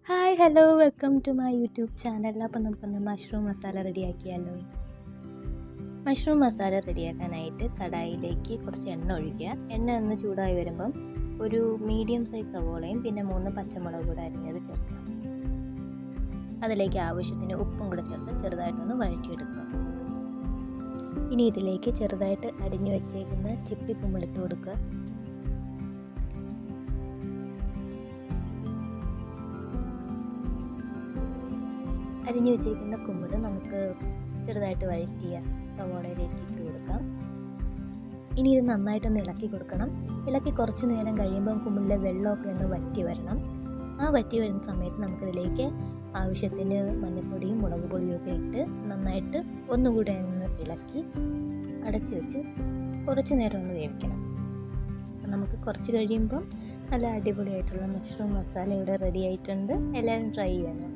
Hi hello welcome to my YouTube channel. അപ്പോൾ നമുക്കൊന്ന് mushroom masala റെഡിയാക്കിയാലോ. മഷ്റൂം മസാല റെഡിയാക്കാനായിട്ട് കടായിലേക്ക് കുറച്ച് എണ്ണ ഒഴിക്കുക. എണ്ണ ഒന്ന് ചൂടായി വരുമ്പം ഒരു മീഡിയം സൈസ് സവോളയും പിന്നെ 3 പച്ചമുളക് കൂടെ അരിഞ്ഞത് ചേർക്കുക. അതിലേക്ക് ആവശ്യത്തിന് ഉപ്പും കൂടെ ചേർത്ത് ചെറുതായിട്ടൊന്ന് വഴറ്റിയെടുക്കുക. ഇനി ഇതിലേക്ക് ചെറുതായിട്ട് അരിഞ്ഞു വെച്ചേക്കുന്ന ചിപ്പിക്കുമ്പിളിട്ട് കൊടുക്കുക. അരിഞ്ഞു വെച്ചിരിക്കുന്ന കുമ്പിട് നമുക്ക് ചെറുതായിട്ട് വഴറ്റിയ സവോളയിലേക്ക് ഇട്ട് കൊടുക്കാം. ഇനി ഇത് നന്നായിട്ടൊന്ന് ഇളക്കി കൊടുക്കണം. ഇളക്കി കുറച്ച് നേരം കഴിയുമ്പോൾ കുമ്പിളിലെ വെള്ളമൊക്കെ ഒന്ന് വറ്റി വരണം. ആ വറ്റി വരുന്ന സമയത്ത് നമുക്കിതിലേക്ക് ആവശ്യത്തിന് മഞ്ഞൾപ്പൊടിയും മുളക് പൊടിയും ഒക്കെ ഇട്ട് നന്നായിട്ട് ഒന്നുകൂടെ ഒന്ന് ഇളക്കി അടച്ചു വെച്ച് കുറച്ച് നേരം ഒന്ന് വേവിക്കണം. അപ്പം നമുക്ക് കുറച്ച് കഴിയുമ്പം നല്ല അടിപൊളിയായിട്ടുള്ള മഷ്റൂം മസാല ഇവിടെ റെഡി ആയിട്ടുണ്ട്. എല്ലാവരും ട്രൈ ചെയ്യണം.